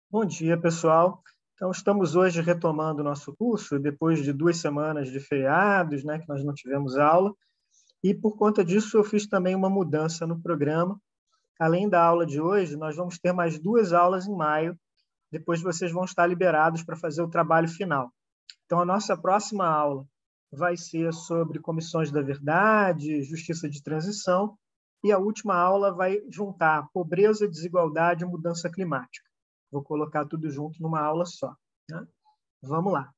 Bom dia, pessoal. Então, estamos hoje retomando o nosso curso, depois de 2 semanas de feriados, né, que nós não tivemos aula, e por conta disso eu fiz também uma mudança no programa. Além da aula de hoje, nós vamos ter mais 2 aulas em maio, depois vocês vão estar liberados para fazer o trabalho final. Então, a nossa próxima aula vai ser sobre comissões da verdade, justiça de transição, e a última aula vai juntar pobreza, desigualdade e mudança climática. Vou colocar tudo junto numa aula só, né? Vamos lá.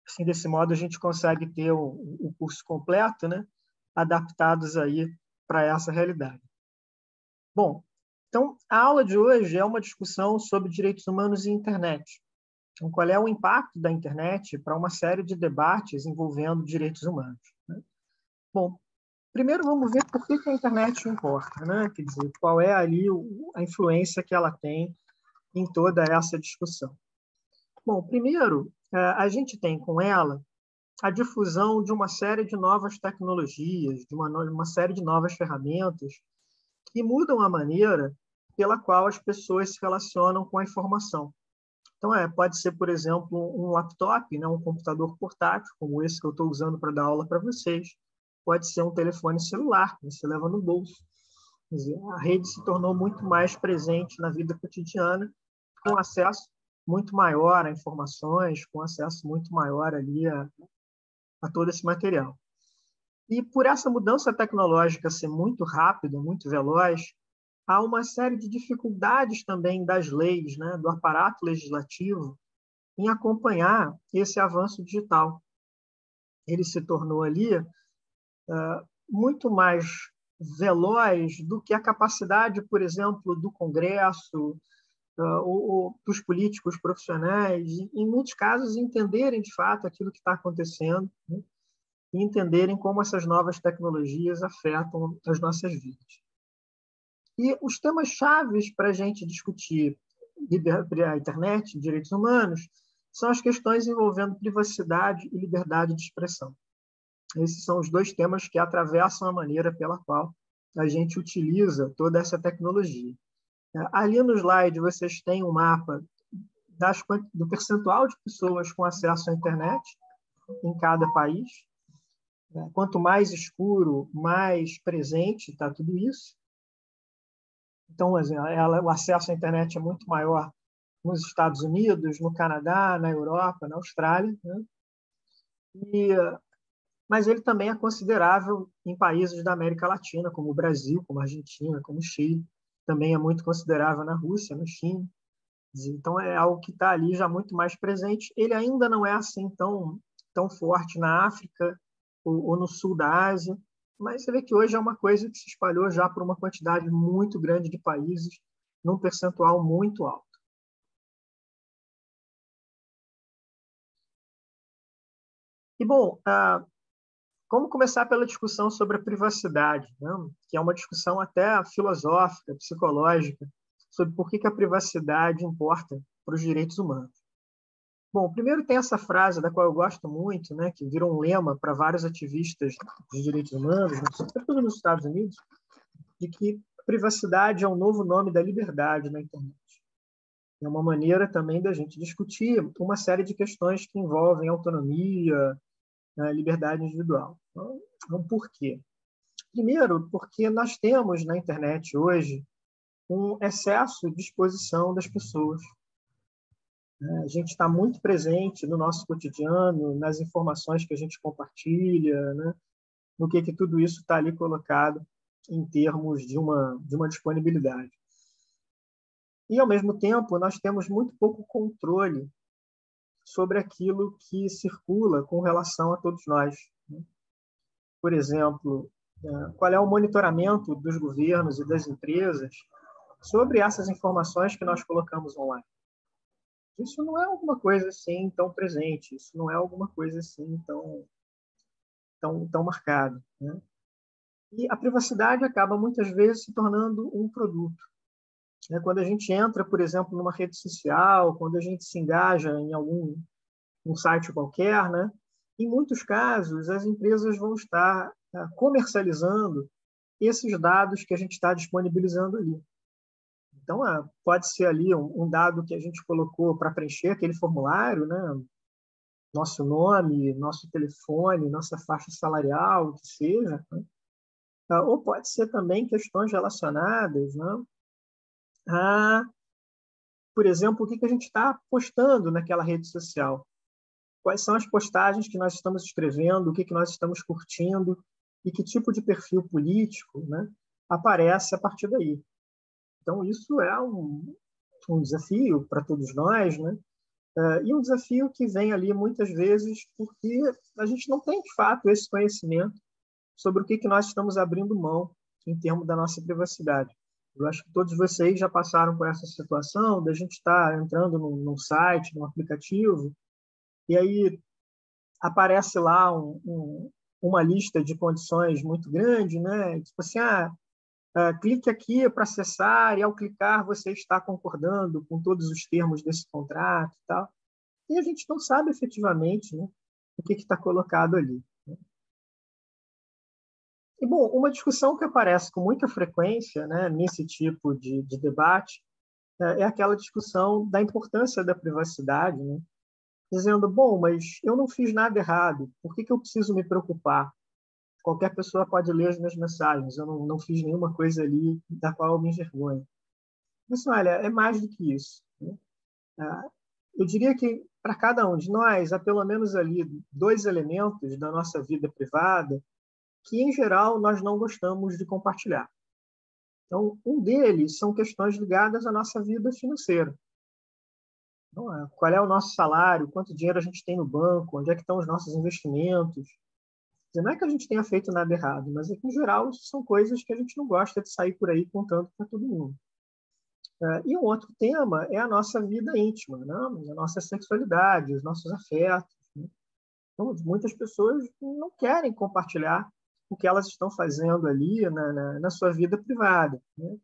Assim, desse modo, a gente consegue ter o curso completo, né? Adaptados aí para essa realidade. Bom, então, a aula de hoje é uma discussão sobre direitos humanos e internet. Então, qual é o impacto da internet para uma série de debates envolvendo direitos humanos, né? Bom, primeiro vamos ver por que a internet importa, né? Quer dizer, qual é ali a influência que ela tem em toda essa discussão. Bom, primeiro, a gente tem com ela a difusão de uma série de novas tecnologias, de uma série de novas ferramentas que mudam a maneira pela qual as pessoas se relacionam com a informação. Então, pode ser, por exemplo, um laptop, né, um computador portátil, como esse que eu estou usando para dar aula para vocês. Pode ser um telefone celular, que você leva no bolso. Quer dizer, a rede se tornou muito mais presente na vida cotidiana, com acesso muito maior a informações, com acesso muito maior ali a todo esse material. E por essa mudança tecnológica ser muito rápida, muito veloz, há uma série de dificuldades também das leis, né, do aparato legislativo, em acompanhar esse avanço digital. Ele se tornou ali muito mais veloz do que a capacidade, por exemplo, do Congresso, ou dos políticos profissionais, em muitos casos, entenderem de fato aquilo que está acontecendo, né? E entenderem como essas novas tecnologias afetam as nossas vidas. E os temas chaves para a gente discutir a internet, direitos humanos, são as questões envolvendo privacidade e liberdade de expressão. Esses são os dois temas que atravessam a maneira pela qual a gente utiliza toda essa tecnologia. Ali no slide vocês têm um mapa do percentual de pessoas com acesso à internet em cada país. Quanto mais escuro, mais presente está tudo isso. Então, o acesso à internet é muito maior nos Estados Unidos, no Canadá, na Europa, na Austrália, né? Mas ele também é considerável em países da América Latina, como o Brasil, como a Argentina, como o Chile. Também é muito considerável na Rússia, na China. Então, é algo que está ali já muito mais presente. Ele ainda não é assim tão forte na África ou no sul da Ásia, mas você vê que hoje é uma coisa que se espalhou já por uma quantidade muito grande de países, num percentual muito alto. E, bom, vamos começar pela discussão sobre a privacidade, né? Que é uma discussão até filosófica, psicológica, sobre por que a privacidade importa para os direitos humanos. Bom, primeiro tem essa frase da qual eu gosto muito, né, que virou um lema para vários ativistas de direitos humanos, sobretudo nos Estados Unidos, de que a privacidade é o novo nome da liberdade na internet. É uma maneira também da gente discutir uma série de questões que envolvem autonomia, liberdade individual. Então, por quê? Primeiro, porque nós temos na internet hoje um excesso de exposição das pessoas. A gente está muito presente no nosso cotidiano, nas informações que a gente compartilha, né? No que tudo isso está ali colocado em termos de uma disponibilidade. E, ao mesmo tempo, nós temos muito pouco controle sobre aquilo que circula com relação a todos nós, né? Por exemplo, qual é o monitoramento dos governos e das empresas sobre essas informações que nós colocamos online? Isso não é alguma coisa assim tão presente, isso não é alguma coisa assim tão marcada, né? E a privacidade acaba muitas vezes se tornando um produto. Quando a gente entra, por exemplo, numa rede social, quando a gente se engaja em um site qualquer, né? Em muitos casos, as empresas vão estar comercializando esses dados que a gente está disponibilizando ali. Então, pode ser ali um dado que a gente colocou para preencher aquele formulário, né? Nosso nome, nosso telefone, nossa faixa salarial, o que seja, né? Ou pode ser também questões relacionadas, né, a, por exemplo, o que a gente está postando naquela rede social. Quais são as postagens que nós estamos escrevendo, o que nós estamos curtindo e que tipo de perfil político, né, aparece a partir daí. Então, isso é um desafio para todos nós, né? E um desafio que vem ali muitas vezes porque a gente não tem, de fato, esse conhecimento sobre o que nós estamos abrindo mão em termos da nossa privacidade. Eu acho que todos vocês já passaram por essa situação da gente estar entrando num site, num aplicativo, e aí aparece lá uma lista de condições muito grande, né? Tipo assim, clique aqui para acessar, e ao clicar você está concordando com todos os termos desse contrato e tal. E a gente não sabe efetivamente, né, o que está colocado ali. E, bom, uma discussão que aparece com muita frequência, né, nesse tipo de debate é aquela discussão da importância da privacidade, né? Dizendo, bom, mas eu não fiz nada errado, por que eu preciso me preocupar? Qualquer pessoa pode ler as minhas mensagens, eu não fiz nenhuma coisa ali da qual eu me envergonho. Mas, olha, é mais do que isso, né? Eu diria que para cada um de nós há pelo menos ali dois elementos da nossa vida privada que, em geral, nós não gostamos de compartilhar. Então, um deles são questões ligadas à nossa vida financeira. Então, qual é o nosso salário, quanto dinheiro a gente tem no banco, onde é que estão os nossos investimentos. Não é que a gente tenha feito nada errado, mas é que, em geral, isso são coisas que a gente não gosta de sair por aí contando para todo mundo. E um outro tema é a nossa vida íntima, né? A nossa sexualidade, os nossos afetos. Né? Então, muitas pessoas não querem compartilhar o que elas estão fazendo ali na sua vida privada. Né?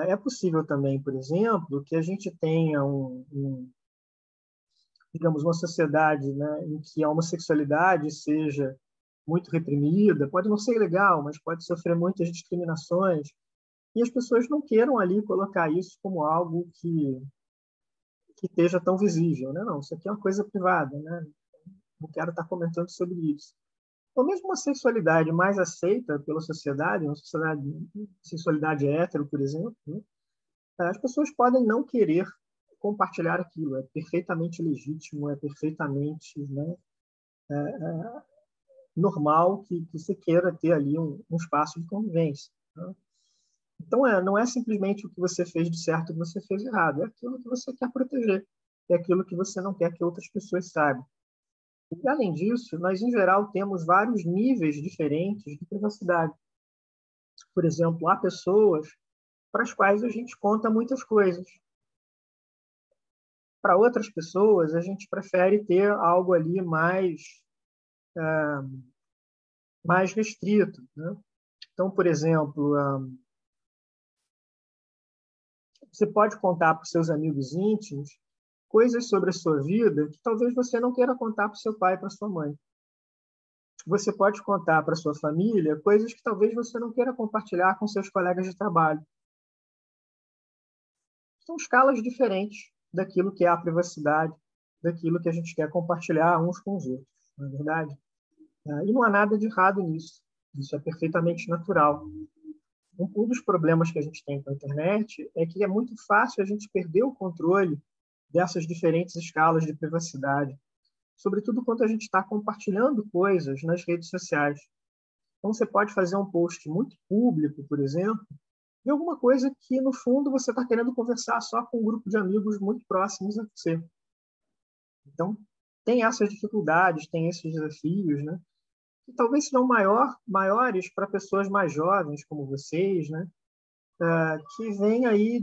É possível também, por exemplo, que a gente tenha digamos, uma sociedade, né, em que a homossexualidade seja muito reprimida, pode não ser legal, mas pode sofrer muitas discriminações, e as pessoas não queiram ali colocar isso como algo que esteja tão visível, né? Não, isso aqui é uma coisa privada, né? Não quero estar comentando sobre isso. Ou mesmo uma sexualidade mais aceita pela sociedade, uma sociedade, sexualidade hétero, por exemplo, né? As pessoas podem não querer compartilhar aquilo, é perfeitamente legítimo, é perfeitamente, né, normal que você queira ter ali um espaço de convivência. Né? Então, não é simplesmente o que você fez de certo e você fez errado, é aquilo que você quer proteger, é aquilo que você não quer que outras pessoas saibam. E, além disso, nós, em geral, temos vários níveis diferentes de privacidade. Por exemplo, há pessoas para as quais a gente conta muitas coisas. Para outras pessoas, a gente prefere ter algo ali mais restrito. Né? Então, por exemplo, você pode contar para os seus amigos íntimos coisas sobre a sua vida que talvez você não queira contar para o seu pai e para sua mãe. Você pode contar para a sua família coisas que talvez você não queira compartilhar com seus colegas de trabalho. São escalas diferentes daquilo que é a privacidade, daquilo que a gente quer compartilhar uns com os outros, não é verdade? E não há nada de errado nisso. Isso é perfeitamente natural. Um dos problemas que a gente tem com a internet é que é muito fácil a gente perder o controle dessas diferentes escalas de privacidade, sobretudo quando a gente está compartilhando coisas nas redes sociais. Então, você pode fazer um post muito público, por exemplo, de alguma coisa que, no fundo, você está querendo conversar só com um grupo de amigos muito próximos a você. Então, tem essas dificuldades, tem esses desafios, né? Que talvez sejam maiores para pessoas mais jovens, como vocês, né? Que vêm aí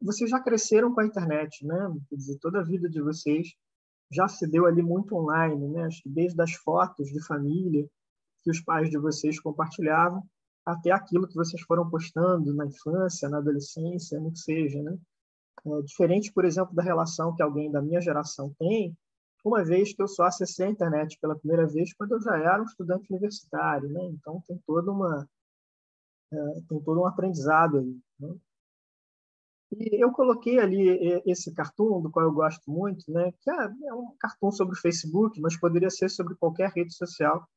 Vocês já cresceram com a internet, né? Quer dizer, toda a vida de vocês já se deu ali muito online, né? Acho que desde as fotos de família que os pais de vocês compartilhavam até aquilo que vocês foram postando na infância, na adolescência, no que seja, né? Diferente, por exemplo, da relação que alguém da minha geração tem, uma vez que eu só acessei a internet pela primeira vez quando eu já era um estudante universitário, né? Então tem todo um aprendizado aí, né? E eu coloquei ali esse cartoon, do qual eu gosto muito, né, que é um cartoon sobre o Facebook, mas poderia ser sobre qualquer rede social,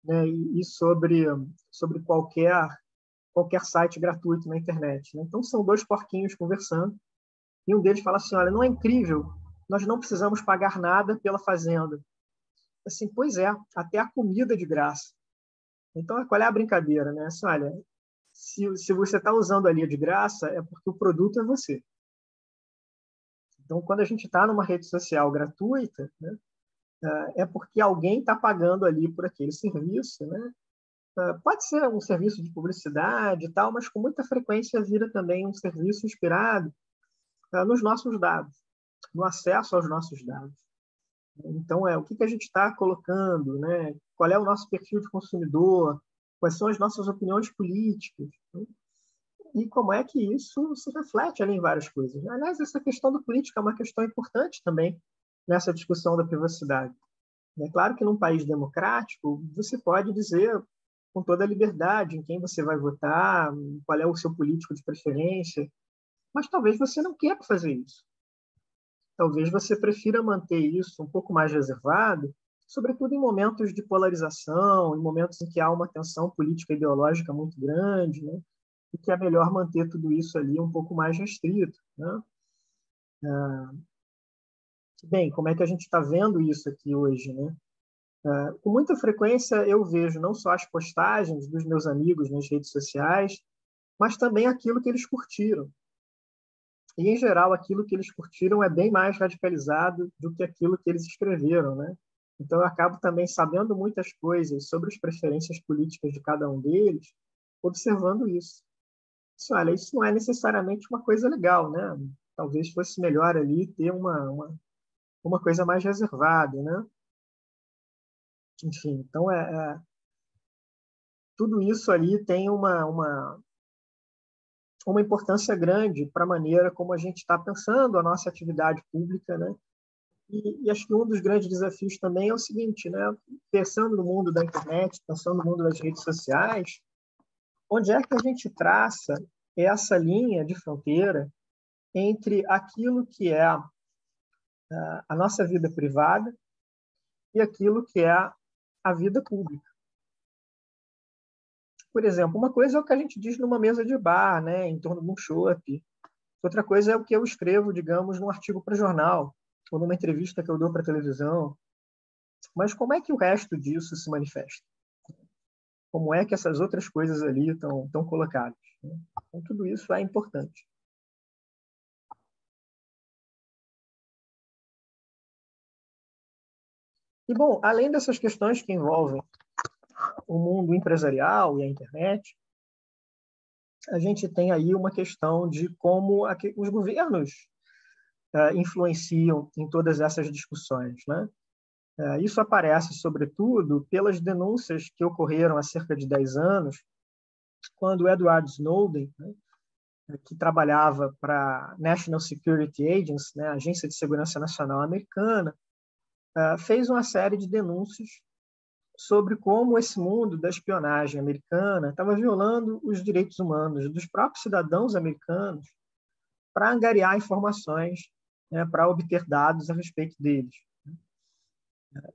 né, e sobre qualquer site gratuito na internet, né? Então, são dois porquinhos conversando, e um deles fala assim, olha, não é incrível? Nós não precisamos pagar nada pela fazenda. Assim, pois é, até a comida de graça. Então, qual é a brincadeira, né? Assim, olha, se você está usando ali de graça, é porque o produto é você. Então, quando a gente está numa rede social gratuita, né, é porque alguém está pagando ali por aquele serviço, né? Pode ser um serviço de publicidade e tal, mas com muita frequência vira também um serviço inspirado nos nossos dados, no acesso aos nossos dados. Então, o que a gente está colocando, né? Qual é o nosso perfil de consumidor, quais são as nossas opiniões políticas, né? E como é que isso se reflete ali em várias coisas. Aliás, essa questão da política é uma questão importante também nessa discussão da privacidade. É claro que num país democrático, você pode dizer com toda a liberdade em quem você vai votar, qual é o seu político de preferência, mas talvez você não queira fazer isso. Talvez você prefira manter isso um pouco mais reservado, sobretudo em momentos de polarização, em momentos em que há uma tensão política e ideológica muito grande, né? E que é melhor manter tudo isso ali um pouco mais restrito, né? Bem, como é que a gente está vendo isso aqui hoje, né? Com muita frequência eu vejo não só as postagens dos meus amigos nas redes sociais, mas também aquilo que eles curtiram. E, em geral, aquilo que eles curtiram é bem mais radicalizado do que aquilo que eles escreveram, né? Então, eu acabo também sabendo muitas coisas sobre as preferências políticas de cada um deles, observando isso. Assim, olha, isso não é necessariamente uma coisa legal, né? Talvez fosse melhor ali ter uma coisa mais reservada, né? Enfim, então, tudo isso ali tem uma importância grande para a maneira como a gente está pensando a nossa atividade pública, né? E acho que um dos grandes desafios também é o seguinte, né? Pensando no mundo da internet, pensando no mundo das redes sociais, onde é que a gente traça essa linha de fronteira entre aquilo que é a nossa vida privada e aquilo que é a vida pública? Por exemplo, uma coisa é o que a gente diz numa mesa de bar, né, em torno de um chopp. Outra coisa é o que eu escrevo, digamos, num artigo para jornal ou numa entrevista que eu dou para televisão. Mas como é que o resto disso se manifesta? Como é que essas outras coisas ali estão colocadas? Então, tudo isso é importante. E, bom, além dessas questões que envolvem o mundo empresarial e a internet, a gente tem aí uma questão de como os governos influenciam em todas essas discussões, né? Isso aparece, sobretudo, pelas denúncias que ocorreram há cerca de 10 anos, quando Edward Snowden, né, que trabalhava para a National Security Agency, né, a Agência de Segurança Nacional Americana, fez uma série de denúncias sobre como esse mundo da espionagem americana estava violando os direitos humanos dos próprios cidadãos americanos para angariar informações, né, para obter dados a respeito deles.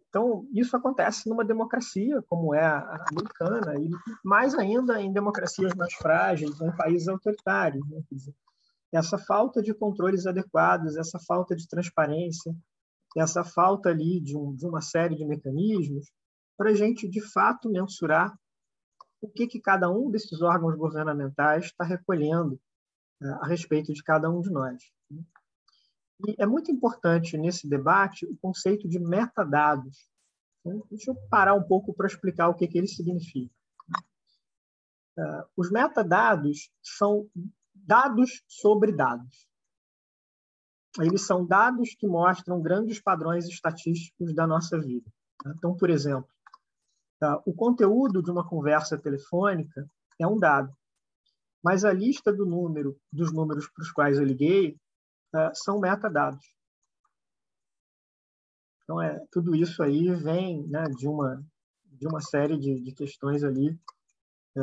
Então, isso acontece numa democracia como é a americana, e mais ainda em democracias mais frágeis, em países autoritários, né? Quer dizer, essa falta de controles adequados, essa falta de transparência, essa falta ali de uma série de mecanismos para a gente, de fato, mensurar o que cada um desses órgãos governamentais está recolhendo a respeito de cada um de nós. E é muito importante nesse debate o conceito de metadados. Deixa eu parar um pouco para explicar o que ele significa. Os metadados são dados sobre dados. Eles são dados que mostram grandes padrões estatísticos da nossa vida. Então, por exemplo, o conteúdo de uma conversa telefônica é um dado, mas a lista dos números para os quais eu liguei são metadados. Então, tudo isso aí vem, né, de uma série de questões ali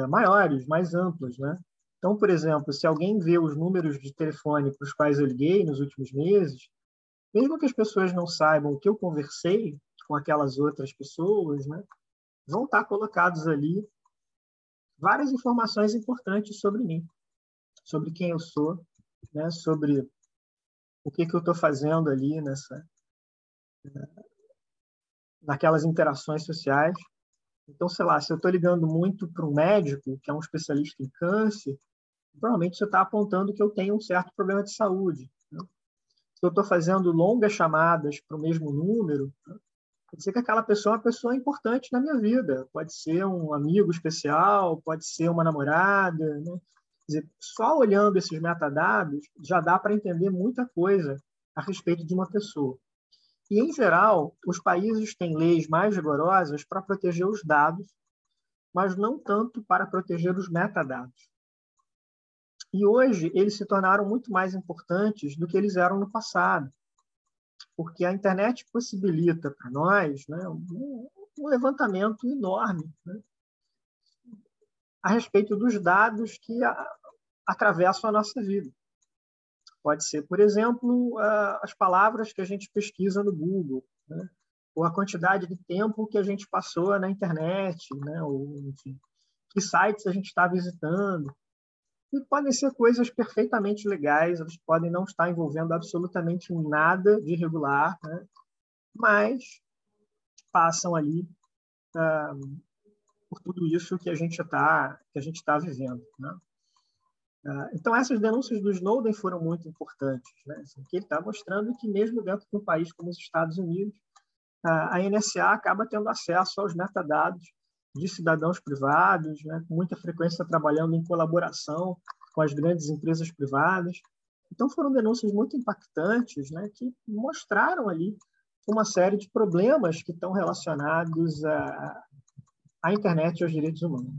maiores, mais amplas, né? Então, por exemplo, se alguém vê os números de telefone para os quais eu liguei nos últimos meses, mesmo que as pessoas não saibam o que eu conversei com aquelas outras pessoas, né, vão estar colocados ali várias informações importantes sobre mim, sobre quem eu sou, né, sobre o que eu estou fazendo ali naquelas interações sociais. Então, sei lá, se eu estou ligando muito para um médico, que é um especialista em câncer, provavelmente você está apontando que eu tenho um certo problema de saúde, né? Se eu estou fazendo longas chamadas para o mesmo número, né, quer dizer que aquela pessoa é uma pessoa importante na minha vida. Pode ser um amigo especial, pode ser uma namorada, né? Quer dizer, só olhando esses metadados já dá para entender muita coisa a respeito de uma pessoa. E, em geral, os países têm leis mais rigorosas para proteger os dados, mas não tanto para proteger os metadados. E hoje eles se tornaram muito mais importantes do que eles eram no passado, porque a internet possibilita para nós, né, um levantamento enorme, né, a respeito dos dados que atravessam a nossa vida. Pode ser, por exemplo, as palavras que a gente pesquisa no Google, né, ou a quantidade de tempo que a gente passou na internet, né, ou, enfim, que sites a gente está visitando. E podem ser coisas perfeitamente legais, elas podem não estar envolvendo absolutamente nada de irregular, né, mas passam ali por tudo isso que a gente está vivendo, né? Então, essas denúncias do Snowden foram muito importantes, né? Assim, que ele está mostrando que, mesmo dentro de um país como os Estados Unidos, a NSA acaba tendo acesso aos metadados de cidadãos privados, né? Com muita frequência trabalhando em colaboração com as grandes empresas privadas. Então, foram denúncias muito impactantes, né? Que mostraram ali uma série de problemas que estão relacionados à internet e aos direitos humanos.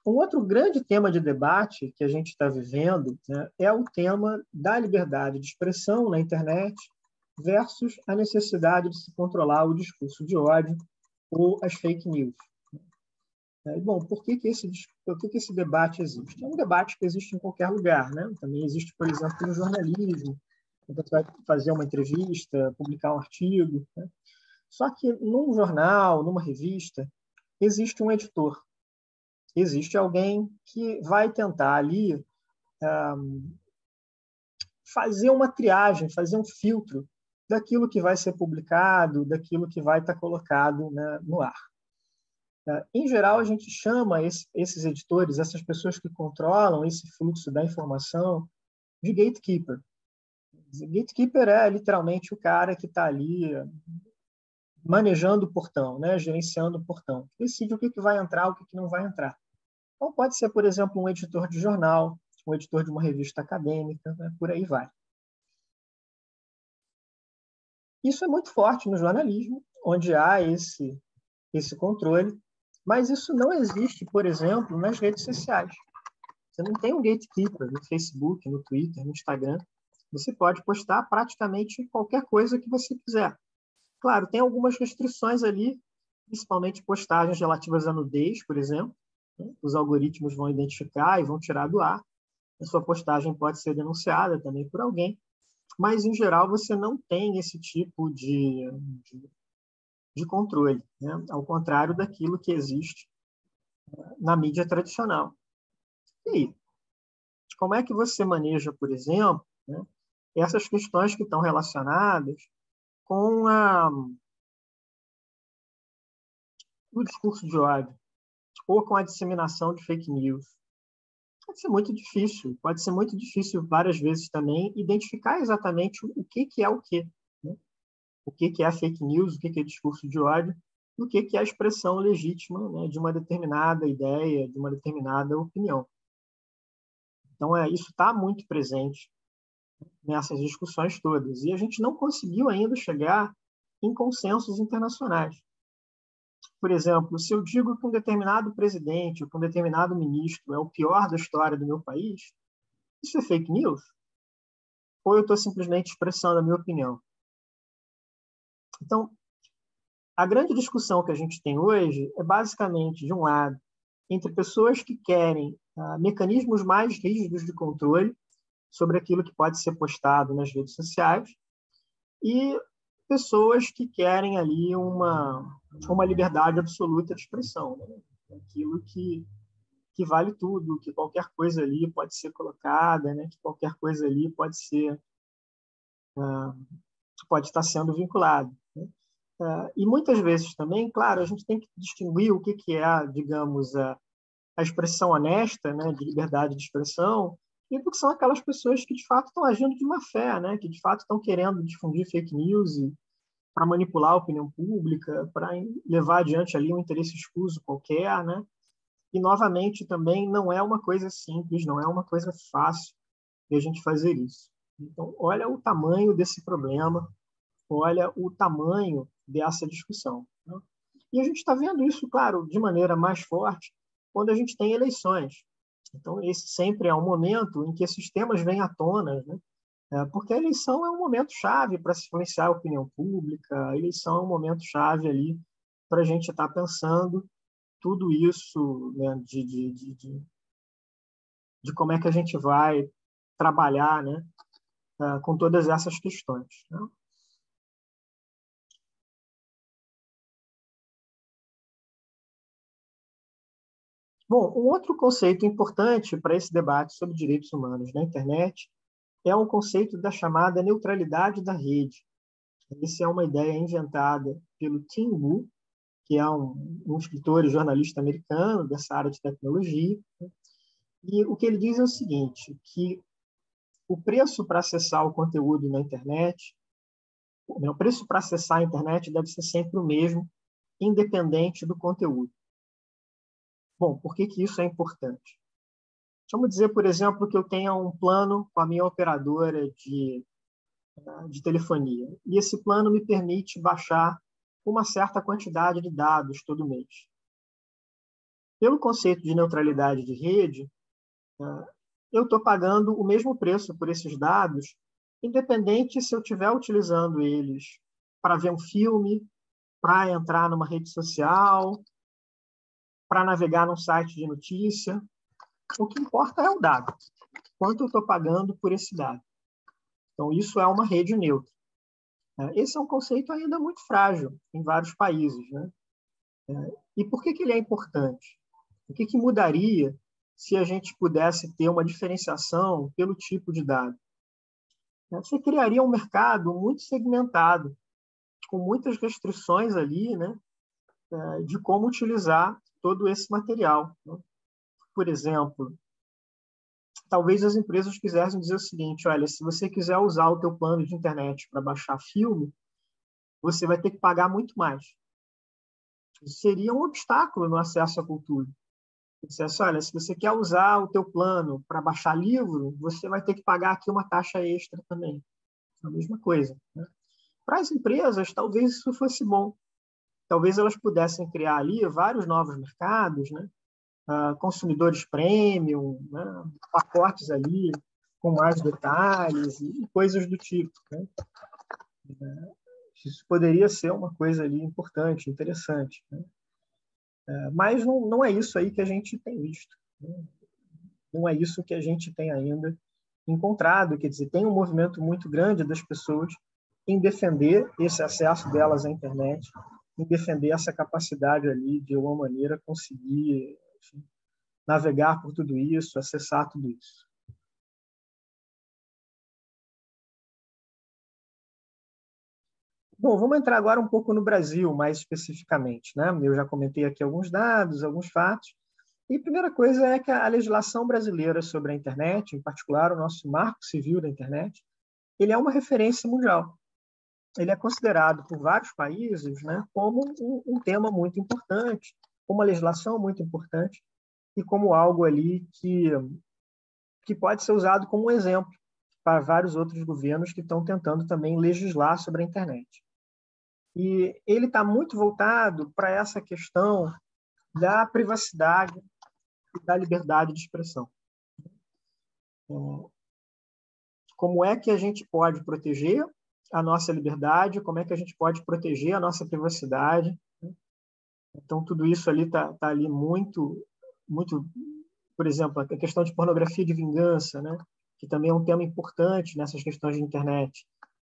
Um outro grande tema de debate que a gente está vivendo, né, é o tema da liberdade de expressão na internet versus a necessidade de se controlar o discurso de ódio ou as fake news. Bom, por que esse debate existe? É um debate que existe em qualquer lugar, né? Também existe, por exemplo, no jornalismo, quando você vai fazer uma entrevista, publicar um artigo, né? Só que num jornal, numa revista, existe um editor, existe alguém que vai tentar ali fazer uma triagem, fazer um filtro daquilo que vai ser publicado, daquilo que vai estar colocado, né, no ar. Em geral, a gente chama esses editores, essas pessoas que controlam esse fluxo da informação, de gatekeeper. Gatekeeper é literalmente o cara que está ali manejando o portão, né, gerenciando o portão, decide o que vai entrar, o que não vai entrar. Então, pode ser, por exemplo, um editor de jornal, um editor de uma revista acadêmica, né, por aí vai. Isso é muito forte no jornalismo, onde há esse controle, mas isso não existe, por exemplo, nas redes sociais. Você não tem um gatekeeper no Facebook, no Twitter, no Instagram. Você pode postar praticamente qualquer coisa que você quiser. Claro, tem algumas restrições ali, principalmente postagens relativas à nudez, por exemplo, né? Os algoritmos vão identificar e vão tirar do ar. A sua postagem pode ser denunciada também por alguém, mas, em geral, você não tem esse tipo de controle, né? Ao contrário daquilo que existe na mídia tradicional. E aí, como é que você maneja, por exemplo, né, essas questões que estão relacionadas com o discurso de ódio ou com a disseminação de fake news? Pode ser muito difícil várias vezes também identificar exatamente o que é o quê, né? O que é fake news, o que é discurso de ódio, e o que é a expressão legítima, né, de uma determinada ideia, de uma determinada opinião. Então, isso está muito presente nessas discussões todas. E a gente não conseguiu ainda chegar em consensos internacionais. Por exemplo, se eu digo que um determinado presidente ou que um determinado ministro é o pior da história do meu país, isso é fake news? Ou eu estou simplesmente expressando a minha opinião? Então, A grande discussão que a gente tem hoje é basicamente, de um lado, entre pessoas que querem mecanismos mais rígidos de controle sobre aquilo que pode ser postado nas redes sociais e pessoas que querem ali uma liberdade absoluta de expressão, né? Aquilo que vale tudo, que qualquer coisa ali pode ser colocada, né? Que qualquer coisa ali pode estar sendo vinculado, né? E muitas vezes também, claro, a gente tem que distinguir o que é, digamos, a expressão honesta, né, de liberdade de expressão, e do que são aquelas pessoas que, de fato, estão agindo de má fé, né, que, de fato, estão querendo difundir fake news para manipular a opinião pública, para levar adiante ali um interesse escuso qualquer, né? E, novamente, também não é uma coisa simples, não é uma coisa fácil de a gente fazer isso. Então, olha o tamanho desse problema, olha o tamanho dessa discussão, né? E a gente está vendo isso, claro, de maneira mais forte quando a gente tem eleições. Então, esse sempre é um momento em que esses temas vêm à tona, né? Porque a eleição é um momento chave para se influenciar a opinião pública, a eleição é um momento chave ali para a gente estar pensando tudo isso, né, de como é que a gente vai trabalhar, né, com todas essas questões, né? Bom, um outro conceito importante para esse debate sobre direitos humanos na internet é um conceito da chamada neutralidade da rede. Essa é uma ideia inventada pelo Tim Wu, que é um escritor e jornalista americano dessa área de tecnologia. E o que ele diz é o seguinte, que o preço para acessar o conteúdo na internet, o preço para acessar a internet deve ser sempre o mesmo, independente do conteúdo. Bom, por que isso é importante? Vamos dizer, por exemplo, que eu tenha um plano com a minha operadora de telefonia, e esse plano me permite baixar uma certa quantidade de dados todo mês. Pelo conceito de neutralidade de rede, eu estou pagando o mesmo preço por esses dados, independente se eu estiver utilizando eles para ver um filme, para entrar numa rede social, para navegar num site de notícia. O que importa é o dado. Quanto eu estou pagando por esse dado? Então, isso é uma rede neutra. Esse é um conceito ainda muito frágil em vários países, né? E por que ele é importante? O que mudaria se a gente pudesse ter uma diferenciação pelo tipo de dado? Você criaria um mercado muito segmentado, com muitas restrições ali, né, de como utilizar todo esse material, né? Por exemplo, talvez as empresas quisessem dizer o seguinte: olha, se você quiser usar o teu plano de internet para baixar filme, você vai ter que pagar muito mais. Isso seria um obstáculo no acesso à cultura. Dissesse, olha, se você quer usar o teu plano para baixar livro, você vai ter que pagar aqui uma taxa extra também. É a mesma coisa, né? Para as empresas, talvez isso fosse bom. Talvez elas pudessem criar ali vários novos mercados, né? Consumidores premium, né? Pacotes ali com mais detalhes e coisas do tipo, né? Isso poderia ser uma coisa ali importante, interessante, né? Mas não é isso aí que a gente tem visto, né? Não é isso que a gente tem ainda encontrado. Quer dizer, tem um movimento muito grande das pessoas em defender esse acesso delas à internet, em defender essa capacidade ali de uma maneira conseguir, enfim, navegar por tudo isso, acessar tudo isso. Bom, vamos entrar agora um pouco no Brasil, mais especificamente, né? Eu já comentei aqui alguns dados, alguns fatos. E a primeira coisa é que a legislação brasileira sobre a internet, em particular o nosso Marco Civil da internet, ele é uma referência mundial. Ele é considerado por vários países, né, como um tema muito importante, uma legislação muito importante e como algo ali que pode ser usado como um exemplo para vários outros governos que estão tentando também legislar sobre a internet. E ele está muito voltado para essa questão da privacidade e da liberdade de expressão. Como é que a gente pode proteger a nossa liberdade, como é que a gente pode proteger a nossa privacidade. Então, tudo isso ali está ali muito, muito, por exemplo, a questão de pornografia de vingança, né? Que também é um tema importante nessas questões de internet.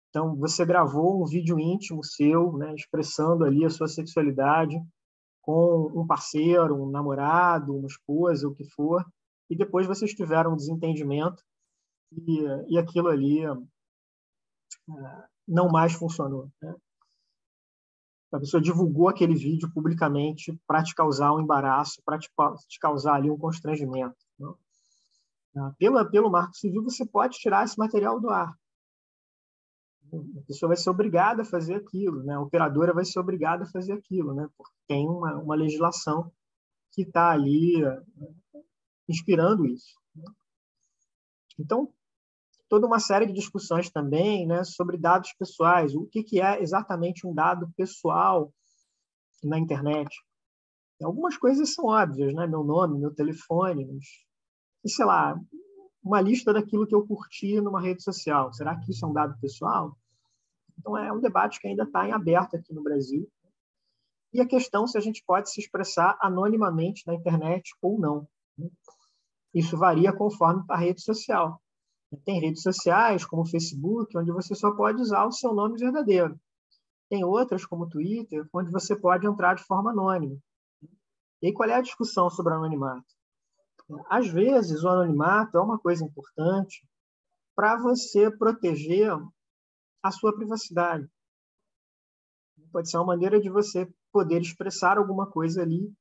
Então, você gravou um vídeo íntimo seu, né, expressando ali a sua sexualidade com um parceiro, um namorado, uma esposa, o que for, e depois vocês tiveram um desentendimento e aquilo ali não mais funcionou, né? A pessoa divulgou aquele vídeo publicamente para te causar um embaraço, para te causar ali um constrangimento, né? Pelo Marco Civil, você pode tirar esse material do ar. A pessoa vai ser obrigada a fazer aquilo, né? A operadora vai ser obrigada a fazer aquilo, né? Porque tem uma legislação que está ali inspirando isso. Então, toda uma série de discussões também, né, sobre dados pessoais. O que é exatamente um dado pessoal na internet? Algumas coisas são óbvias, né? Meu nome, meu telefone, e sei lá, uma lista daquilo que eu curti numa rede social. Será que isso é um dado pessoal? Então, é um debate que ainda está em aberto aqui no Brasil. E a questão se a gente pode se expressar anonimamente na internet ou não. Isso varia conforme a rede social. Tem redes sociais, como o Facebook, onde você só pode usar o seu nome verdadeiro. Tem outras, como o Twitter, onde você pode entrar de forma anônima. E aí, qual é a discussão sobre anonimato? Às vezes, o anonimato é uma coisa importante para você proteger a sua privacidade. Pode ser uma maneira de você poder expressar alguma coisa ali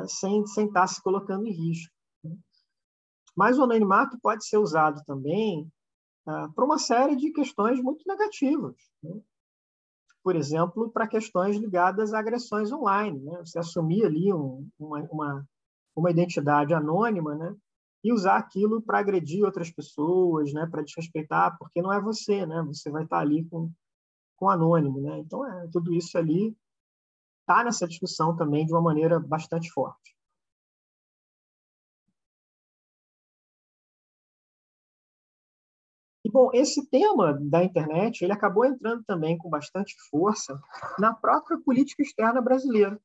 sem estar se colocando em risco. Mas o anonimato pode ser usado também para uma série de questões muito negativas, né? Por exemplo, para questões ligadas a agressões online, né? Você assumir ali uma identidade anônima, né? E usar aquilo para agredir outras pessoas, né? Para desrespeitar, porque não é você, né? Você vai estar ali com anônimo, né? Então, tudo isso ali está nessa discussão também de uma maneira bastante forte. E, bom, esse tema da internet ele acabou entrando também com bastante força na própria política externa brasileira.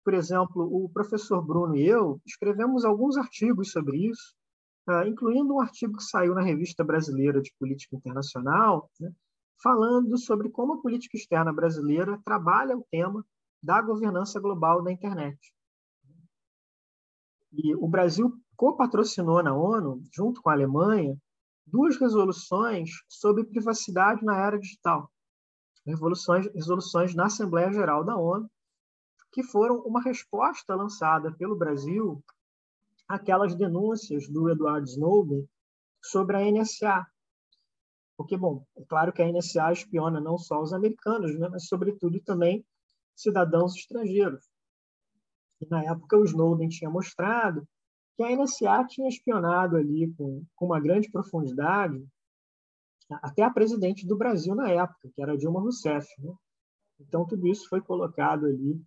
Por exemplo, o professor Bruno e eu escrevemos alguns artigos sobre isso, incluindo um artigo que saiu na Revista Brasileira de Política Internacional, né, falando sobre como a política externa brasileira trabalha o tema da governança global da internet. E o Brasil copatrocinou na ONU, junto com a Alemanha, duas resoluções sobre privacidade na era digital. Resoluções na Assembleia Geral da ONU, que foram uma resposta lançada pelo Brasil àquelas denúncias do Edward Snowden sobre a NSA. Porque, bom, é claro que a NSA espiona não só os americanos, né, mas, sobretudo, também cidadãos estrangeiros. E, na época, o Snowden tinha mostrado que a NSA tinha espionado ali com uma grande profundidade até a presidente do Brasil na época, que era Dilma Rousseff, né? Então, tudo isso foi colocado ali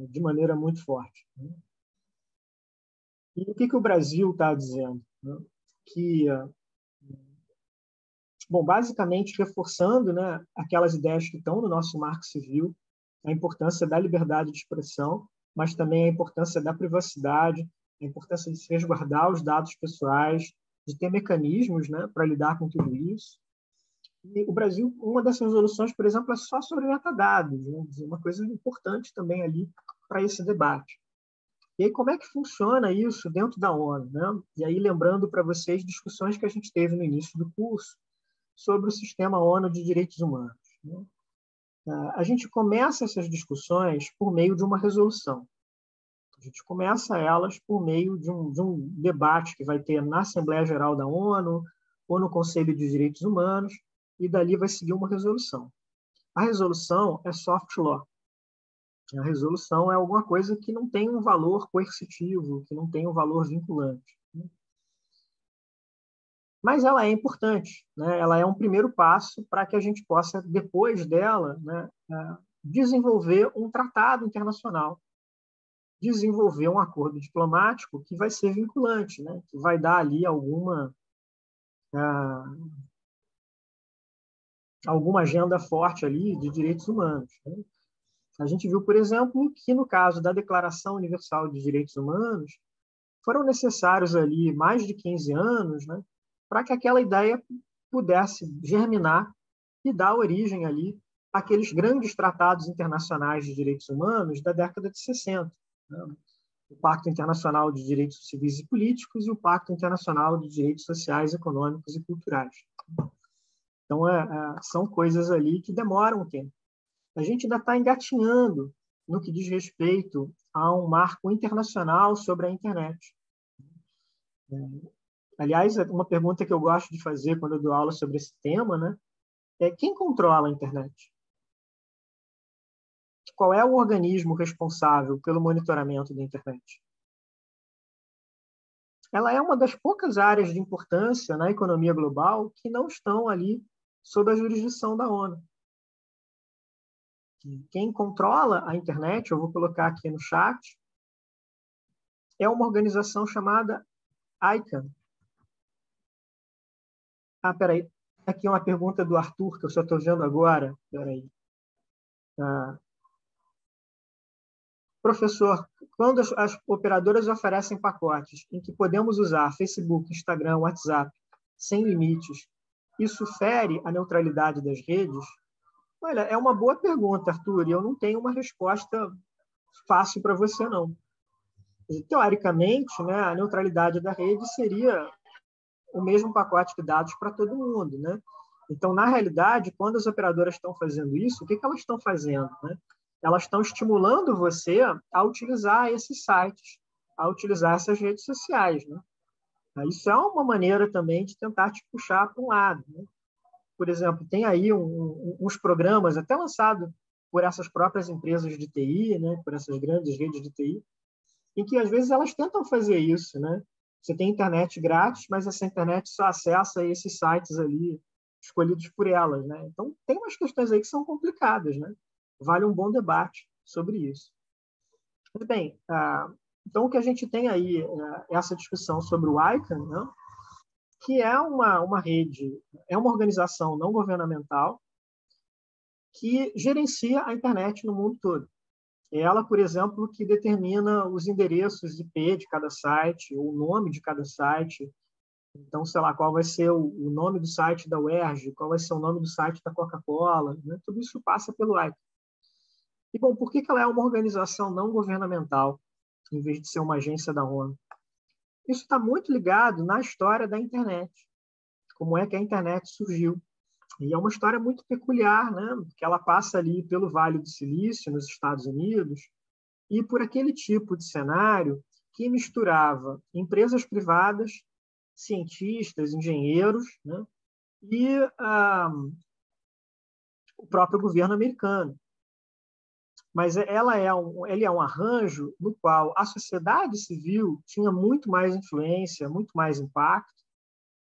de maneira muito forte, né? E o que o Brasil está dizendo? Né? Que, bom, basicamente reforçando, né, aquelas ideias que estão no nosso Marco Civil, a importância da liberdade de expressão, mas também a importância da privacidade, a importância de se resguardar os dados pessoais, de ter mecanismos, né, para lidar com tudo isso. E o Brasil, uma dessas resoluções, por exemplo, é só sobre metadados, né? Uma coisa importante também ali para esse debate. E aí, como é que funciona isso dentro da ONU, né? E aí, lembrando para vocês discussões que a gente teve no início do curso sobre o sistema ONU de direitos humanos, né? A gente começa essas discussões por meio de uma resolução. A gente começa elas por meio de um debate que vai ter na Assembleia Geral da ONU ou no Conselho de Direitos Humanos, e dali vai seguir uma resolução. A resolução é soft law. A resolução é alguma coisa que não tem um valor coercitivo, que não tem um valor vinculante. Mas ela é importante, né? Ela é um primeiro passo para que a gente possa, depois dela, né, desenvolver um tratado internacional, desenvolver um acordo diplomático que vai ser vinculante, né? Que vai dar ali alguma alguma agenda forte ali de direitos humanos, né? A gente viu, por exemplo, que no caso da Declaração Universal de Direitos Humanos, foram necessários ali mais de 15 anos, né, para que aquela ideia pudesse germinar e dar origem ali àqueles grandes tratados internacionais de direitos humanos da década de 60, né? O Pacto Internacional de Direitos Civis e Políticos e o Pacto Internacional de Direitos Sociais, Econômicos e Culturais. Então, são coisas ali que demoram um tempo. A gente ainda está engatinhando no que diz respeito a um marco internacional sobre a internet. Aliás, uma pergunta que eu gosto de fazer quando eu dou aula sobre esse tema, né, é quem controla a internet? Qual é o organismo responsável pelo monitoramento da internet? Ela é uma das poucas áreas de importância na economia global que não estão ali sob a jurisdição da ONU. Quem controla a internet, eu vou colocar aqui no chat, é uma organização chamada ICANN. Peraí. Aqui uma pergunta do Arthur, que eu só estou vendo agora. Peraí. Professor, quando as operadoras oferecem pacotes em que podemos usar Facebook, Instagram, WhatsApp, sem limites, isso fere a neutralidade das redes? Olha, é uma boa pergunta, Arthur, e eu não tenho uma resposta fácil para você, não. Teoricamente, né, a neutralidade da rede seria o mesmo pacote de dados para todo mundo, né? Então, na realidade, quando as operadoras estão fazendo isso, o que elas estão fazendo, né? Elas estão estimulando você a utilizar esses sites, a utilizar essas redes sociais, né? Isso é uma maneira também de tentar te puxar para um lado, né? Por exemplo, tem aí uns programas até lançados por essas próprias empresas de TI, né? Por essas grandes redes de TI, em que às vezes elas tentam fazer isso, né? Você tem internet grátis, mas essa internet só acessa esses sites ali escolhidos por elas, né? Então tem umas questões aí que são complicadas, né? Vale um bom debate sobre isso. Mas bem, então o que a gente tem aí é essa discussão sobre o ICANN, né? Que é uma rede, é uma organização não governamental que gerencia a internet no mundo todo. É ela, por exemplo, que determina os endereços IP de cada site, ou o nome de cada site. Então, sei lá, qual vai ser o nome do site da UERJ, qual vai ser o nome do site da Coca-Cola, né? Tudo isso passa pelo ICANN. E, bom, por que ela é uma organização não governamental, em vez de ser uma agência da ONU? Isso está muito ligado na história da internet, como é que a internet surgiu. E é uma história muito peculiar, né? Porque ela passa ali pelo Vale do Silício, nos Estados Unidos, e por aquele tipo de cenário que misturava empresas privadas, cientistas, engenheiros, né? E o próprio governo americano. Mas ele é um arranjo no qual a sociedade civil tinha muito mais influência, muito mais impacto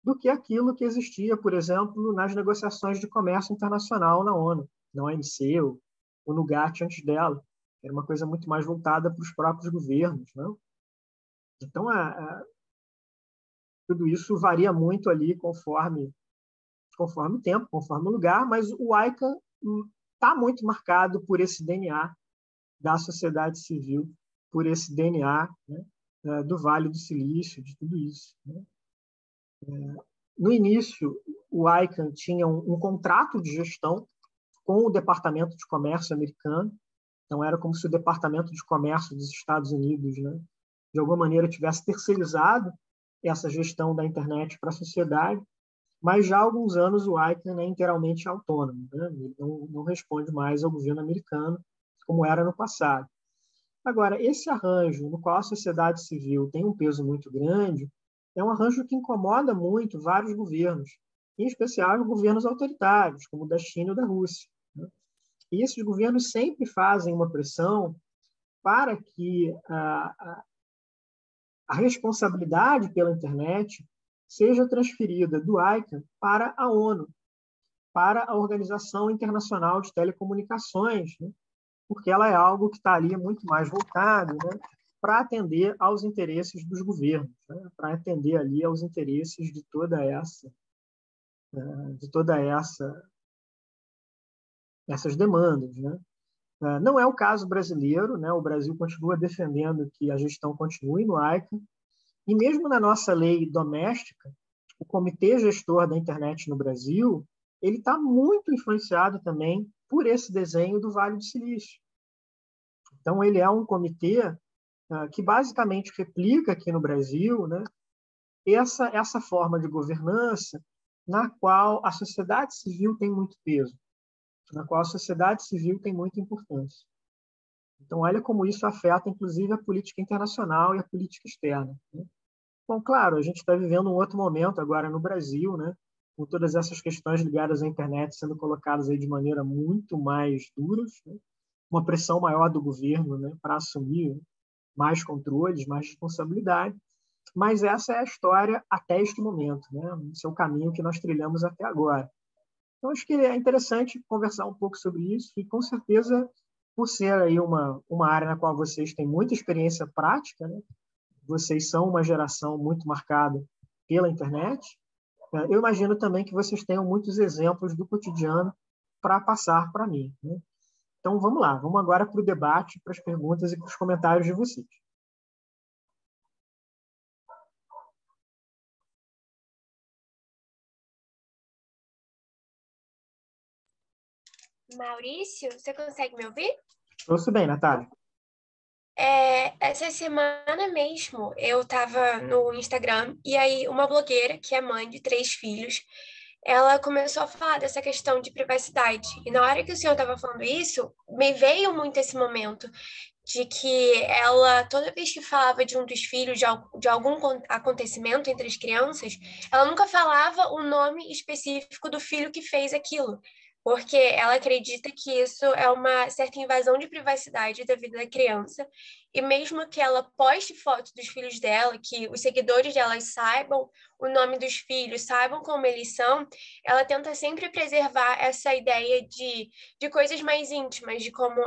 do que aquilo que existia, por exemplo, nas negociações de comércio internacional na ONU, na OMC ou no GATT antes dela. Era uma coisa muito mais voltada para os próprios governos, não? Então, tudo isso varia muito ali conforme o tempo, conforme o lugar, mas o ICANN está muito marcado por esse DNA da sociedade civil, por esse DNA, né, do Vale do Silício, de tudo isso, né? No início, o ICANN tinha um contrato de gestão com o Departamento de Comércio americano, então era como se o Departamento de Comércio dos Estados Unidos, né, de alguma maneira tivesse terceirizado essa gestão da internet para a sociedade, mas já há alguns anos o ICANN é inteiramente autônomo, né? Ele não responde mais ao governo americano como era no passado. Agora, esse arranjo no qual a sociedade civil tem um peso muito grande é um arranjo que incomoda muito vários governos, em especial os governos autoritários, como o da China e da Rússia, né? E esses governos sempre fazem uma pressão para que a responsabilidade pela internet seja transferida do ICANN para a ONU, para a Organização Internacional de Telecomunicações, né? Porque ela é algo que está ali muito mais voltado, né, para atender aos interesses dos governos, né, para atender ali aos interesses de toda essa essas demandas, né? Não é o caso brasileiro, né? O Brasil continua defendendo que a gestão continue no AICA, e mesmo na nossa lei doméstica, o Comitê Gestor da Internet no Brasil, ele está muito influenciado também por esse desenho do Vale do Silício. Então, ele é um comitê que basicamente replica aqui no Brasil, né, essa forma de governança na qual a sociedade civil tem muito peso, na qual a sociedade civil tem muita importância. Então, olha como isso afeta, inclusive, a política internacional e a política externa, né? Bom, claro, a gente está vivendo um outro momento agora no Brasil, né, com todas essas questões ligadas à internet sendo colocadas aí de maneira muito mais duras, né, uma pressão maior do governo, né, para assumir mais controles, mais responsabilidade. Mas essa é a história até este momento, né? Esse é o caminho que nós trilhamos até agora. Então, acho que é interessante conversar um pouco sobre isso e, com certeza, por ser aí uma área na qual vocês têm muita experiência prática, né? Vocês são uma geração muito marcada pela internet, eu imagino também que vocês tenham muitos exemplos do cotidiano para passar para mim, né? Então, vamos lá. Vamos agora para o debate, para as perguntas e para os comentários de vocês. Maurício, você consegue me ouvir? Ouço bem, Natália. Essa semana mesmo eu estava no Instagram e aí uma blogueira, que é mãe de 3 filhos, ela começou a falar dessa questão de privacidade. E na hora que o senhor estava falando isso, me veio muito esse momento de que ela, toda vez que falava de um dos filhos, de algum acontecimento entre as crianças, ela nunca falava o nome específico do filho que fez aquilo, porque ela acredita que isso é uma certa invasão de privacidade da vida da criança, e mesmo que ela poste fotos dos filhos dela, que os seguidores delas saibam o nome dos filhos, saibam como eles são, ela tenta sempre preservar essa ideia de coisas mais íntimas, de como,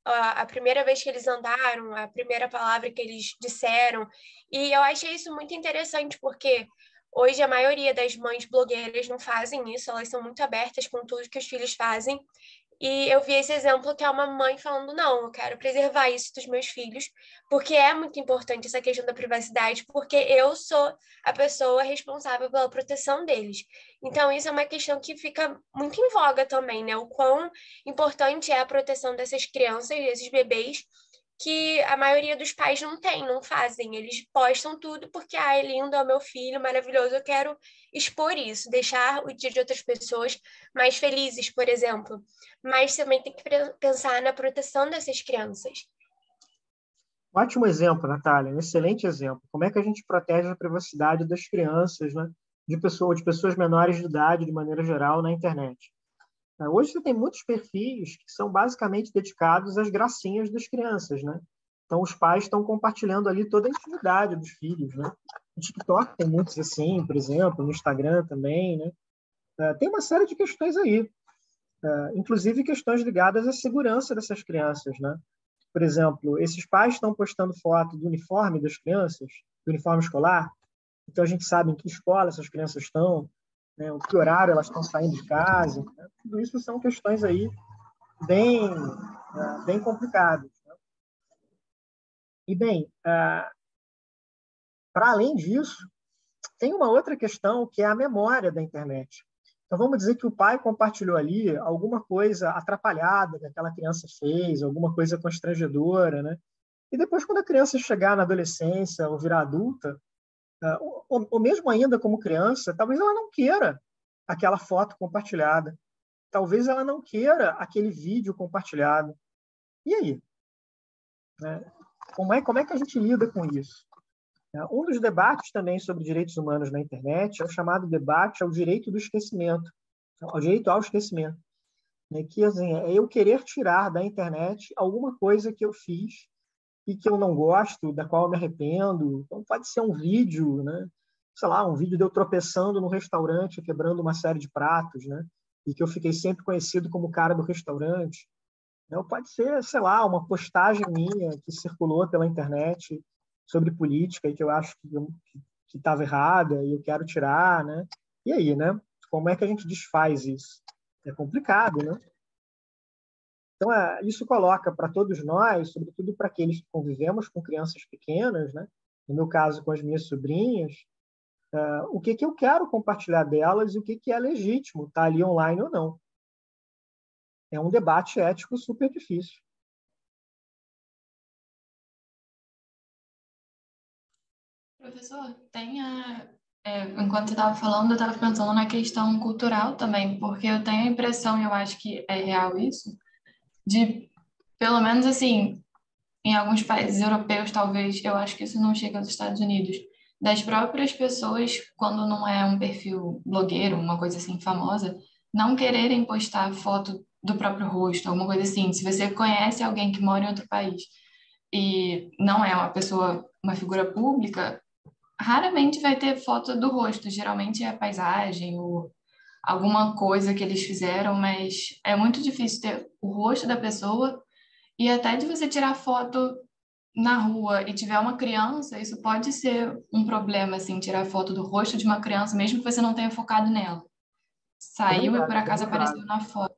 a primeira vez que eles andaram, a primeira palavra que eles disseram. E eu achei isso muito interessante, porque hoje a maioria das mães blogueiras não fazem isso, elas são muito abertas com tudo que os filhos fazem. E eu vi esse exemplo que é uma mãe falando: não, eu quero preservar isso dos meus filhos, porque é muito importante essa questão da privacidade, porque eu sou a pessoa responsável pela proteção deles. Então, isso é uma questão que fica muito em voga também, né? O quão importante é a proteção dessas crianças, desses bebês, que a maioria dos pais não tem, não fazem. Eles postam tudo porque, é lindo, é o meu filho, maravilhoso, eu quero expor isso, deixar o dia de outras pessoas mais felizes, por exemplo. Mas também tem que pensar na proteção dessas crianças. Ótimo exemplo, Natália, um excelente exemplo. Como é que a gente protege a privacidade das crianças, né? De pessoas menores de idade, de maneira geral, na internet. Hoje você tem muitos perfis que são basicamente dedicados às gracinhas das crianças, né? Então, os pais estão compartilhando ali toda a intimidade dos filhos, né? No TikTok tem muitos assim, por exemplo, no Instagram também, né? Tem uma série de questões aí, inclusive questões ligadas à segurança dessas crianças, né? Por exemplo, esses pais estão postando foto do uniforme das crianças, do uniforme escolar, então a gente sabe em que escola essas crianças estão, né, em que horário elas estão saindo de casa, né? Tudo isso são questões aí bem complicadas, né? E, bem, para além disso, tem uma outra questão que é a memória da internet. Então, vamos dizer que o pai compartilhou ali alguma coisa atrapalhada que aquela criança fez, alguma coisa constrangedora, né? E depois, quando a criança chegar na adolescência ou virar adulta, ou mesmo ainda como criança, talvez ela não queira aquela foto compartilhada. Talvez ela não queira aquele vídeo compartilhado. E aí? Né? Como é que a gente lida com isso? Um dos debates também sobre direitos humanos na internet é o chamado debate ao direito do esquecimento, ao direito ao esquecimento, né? Que assim, é eu querer tirar da internet alguma coisa que eu fiz e que eu não gosto, da qual eu me arrependo. Então, pode ser um vídeo, né? Sei lá, um vídeo de eu tropeçando no restaurante, quebrando uma série de pratos, né? E que eu fiquei sempre conhecido como o cara do restaurante. Ou pode ser, sei lá, uma postagem minha que circulou pela internet sobre política e que eu acho que estava errada e eu quero tirar, né? E aí, né? Como é que a gente desfaz isso? É complicado, né? Então, isso coloca para todos nós, sobretudo para aqueles que convivemos com crianças pequenas, né? No meu caso, com as minhas sobrinhas, o que eu quero compartilhar delas e o que é legítimo estar ali online ou não. É um debate ético super difícil. Professor, enquanto você estava falando, eu estava pensando na questão cultural também, porque eu tenho a impressão, e eu acho que é real isso, de, pelo menos assim, em alguns países europeus, talvez, eu acho que isso não chega aos Estados Unidos, das próprias pessoas, quando não é um perfil blogueiro, uma coisa assim famosa, não quererem postar foto do próprio rosto, alguma coisa assim. Se você conhece alguém que mora em outro país e não é uma pessoa, uma figura pública, raramente vai ter foto do rosto. Geralmente é paisagem ou alguma coisa que eles fizeram, mas é muito difícil ter o rosto da pessoa e até de você tirar foto na rua e tiver uma criança, isso pode ser um problema, assim, tirar foto do rosto de uma criança, mesmo que você não tenha focado nela. É Saiu e verdade, por é acaso bem apareceu grave. na foto.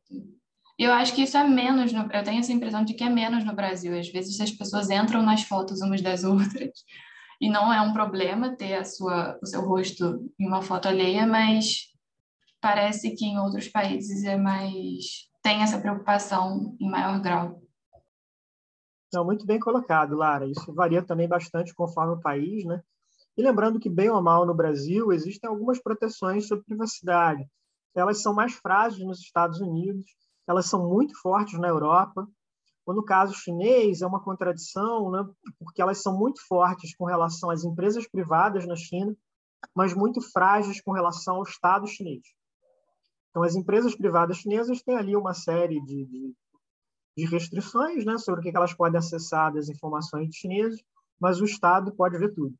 E eu acho que isso é menos, eu tenho essa impressão de que é menos no Brasil. Às vezes as pessoas entram nas fotos umas das outras e não é um problema ter o seu rosto em uma foto alheia, mas parece que em outros países tem essa preocupação em maior grau. Não, muito bem colocado, Lara. Isso varia também bastante conforme o país, né? E lembrando que, bem ou mal, no Brasil, existem algumas proteções sobre privacidade. Elas são mais frágeis nos Estados Unidos, elas são muito fortes na Europa. Ou, no caso chinês, é uma contradição, né? Porque elas são muito fortes com relação às empresas privadas na China, mas muito frágeis com relação ao Estado chinês. Então, as empresas privadas chinesas têm ali uma série de restrições, né, sobre o que elas podem acessar das informações de chineses, mas o Estado pode ver tudo.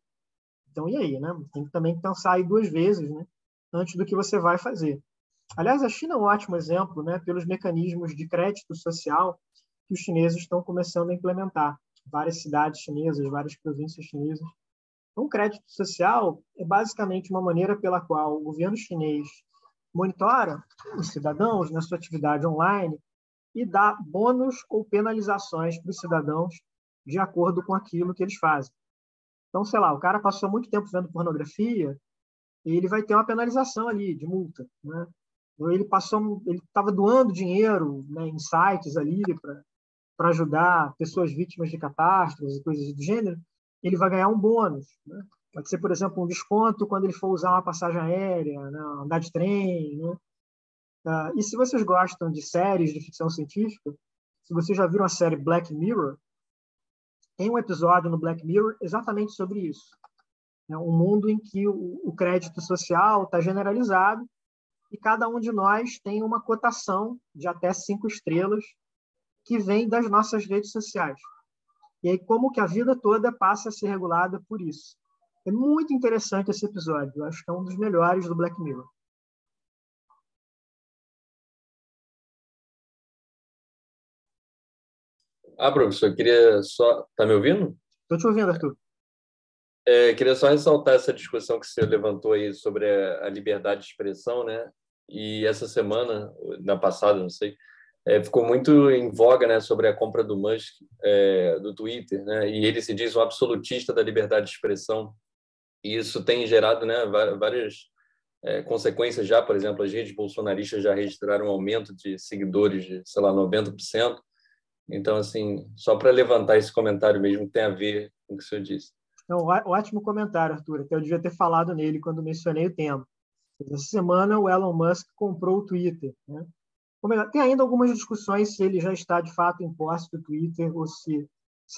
Então, e aí? Né? Tem que também pensar aí duas vezes, né, antes do que você vai fazer. Aliás, a China é um ótimo exemplo, né, pelos mecanismos de crédito social que os chineses estão começando a implementar. Várias cidades chinesas, várias províncias chinesas. Então, o crédito social é basicamente uma maneira pela qual o governo chinês monitora os cidadãos na sua atividade online e dá bônus ou penalizações para os cidadãos de acordo com aquilo que eles fazem. Então, sei lá, o cara passou muito tempo vendo pornografia e ele vai ter uma penalização ali de multa, né? Ou ele estava doando dinheiro, né, em sites ali para ajudar pessoas vítimas de catástrofes e coisas do gênero, ele vai ganhar um bônus, né? Pode ser, por exemplo, um desconto quando ele for usar uma passagem aérea, né, andar de trem, né? E se vocês gostam de séries de ficção científica, se vocês já viram a série Black Mirror, tem um episódio no Black Mirror exatamente sobre isso. É um mundo em que o crédito social está generalizado e cada um de nós tem uma cotação de até 5 estrelas que vem das nossas redes sociais. E aí, como que a vida toda passa a ser regulada por isso. É muito interessante esse episódio. Eu acho que é um dos melhores do Black Mirror. Professor, eu queria só... Tá me ouvindo? Estou te ouvindo, Arthur. Queria só ressaltar essa discussão que você levantou aí sobre a liberdade de expressão, né? E essa semana, na passada, não sei, ficou muito em voga, né, sobre a compra do Musk, do Twitter, né? E ele se diz um absolutista da liberdade de expressão. E isso tem gerado, né, várias consequências já. Por exemplo, as redes bolsonaristas já registraram um aumento de seguidores de, sei lá, 90%. Então, assim, só para levantar esse comentário mesmo, que tem a ver com o que o senhor disse. Então, ótimo comentário, Arthur. Até eu devia ter falado nele quando mencionei o tema. Essa semana, o Elon Musk comprou o Twitter, né? Tem ainda algumas discussões se ele já está, de fato, em posse do Twitter ou se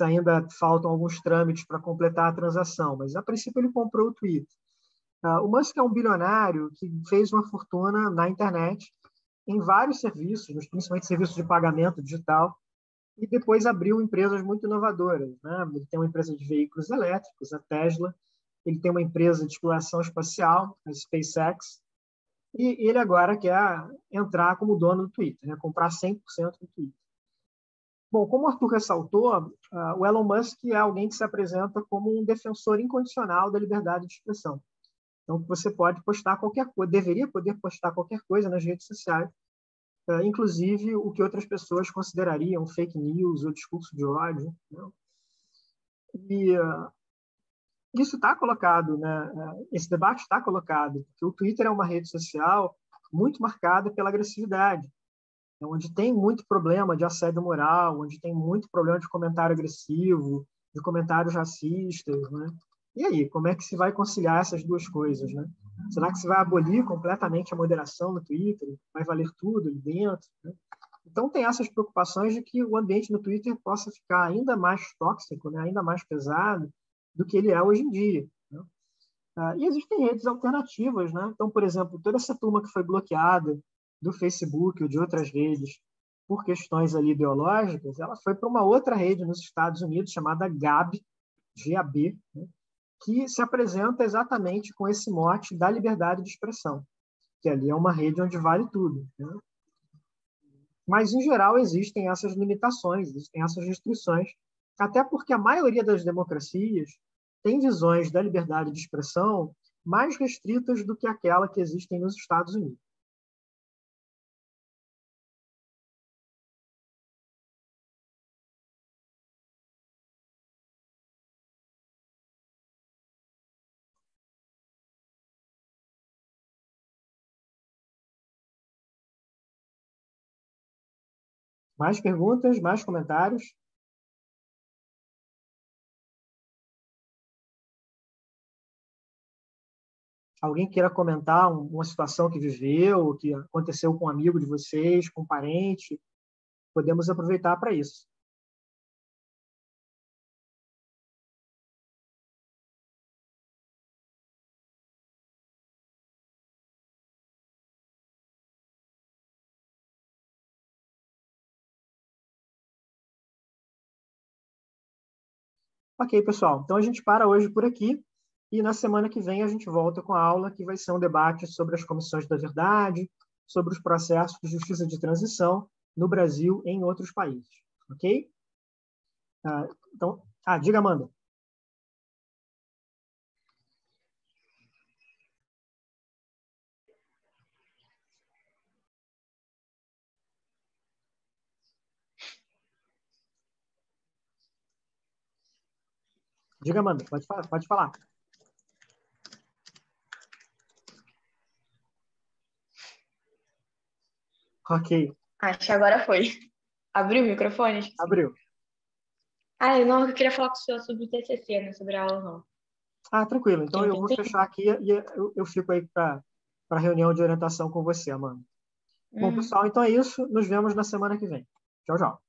ainda faltam alguns trâmites para completar a transação. Mas, a princípio, ele comprou o Twitter. O Musk é um bilionário que fez uma fortuna na internet em vários serviços, principalmente serviços de pagamento digital, e depois abriu empresas muito inovadoras, né? Ele tem uma empresa de veículos elétricos, a Tesla, ele tem uma empresa de exploração espacial, a SpaceX, e ele agora quer entrar como dono do Twitter, né? Comprar 100% do Twitter. Bom, como o Arthur ressaltou, o Elon Musk é alguém que se apresenta como um defensor incondicional da liberdade de expressão. Então, você pode postar qualquer coisa, deveria poder postar qualquer coisa nas redes sociais, inclusive o que outras pessoas considerariam fake news ou discurso de ódio, né? E isso está colocado, né? Esse debate está colocado, porque o Twitter é uma rede social muito marcada pela agressividade, onde tem muito problema de assédio moral, onde tem muito problema de comentário agressivo, de comentários racistas, né? E aí, como é que se vai conciliar essas duas coisas, né? Será que se vai abolir completamente a moderação no Twitter? Vai valer tudo ali dentro, né? Então, tem essas preocupações de que o ambiente no Twitter possa ficar ainda mais tóxico, né? Ainda mais pesado do que ele é hoje em dia, né? E existem redes alternativas, né? Então, por exemplo, toda essa turma que foi bloqueada do Facebook ou de outras redes por questões ali ideológicas, ela foi para uma outra rede nos Estados Unidos chamada Gab, GAB, né? Que se apresenta exatamente com esse mote da liberdade de expressão, que ali é uma rede onde vale tudo, né? Mas, em geral, existem essas limitações, existem essas restrições, até porque a maioria das democracias tem visões da liberdade de expressão mais restritas do que aquela que existem nos Estados Unidos. Mais perguntas, mais comentários? Alguém queira comentar uma situação que viveu, que aconteceu com um amigo de vocês, com um parente? Podemos aproveitar para isso. Ok, pessoal. Então, a gente para hoje por aqui e na semana que vem a gente volta com a aula que vai ser um debate sobre as comissões da verdade, sobre os processos de justiça de transição no Brasil e em outros países. Ok? Então, diga, Amanda. Diga, Amanda. Pode falar. Ok. Acho que agora foi. Abriu o microfone? Abriu. Não, eu queria falar com o senhor sobre o TCC, não sobre a aula, não. Tranquilo. Então, eu vou fechar aqui e eu fico aí para a reunião de orientação com você, Amanda. Bom, pessoal, então é isso. Nos vemos na semana que vem. Tchau, tchau.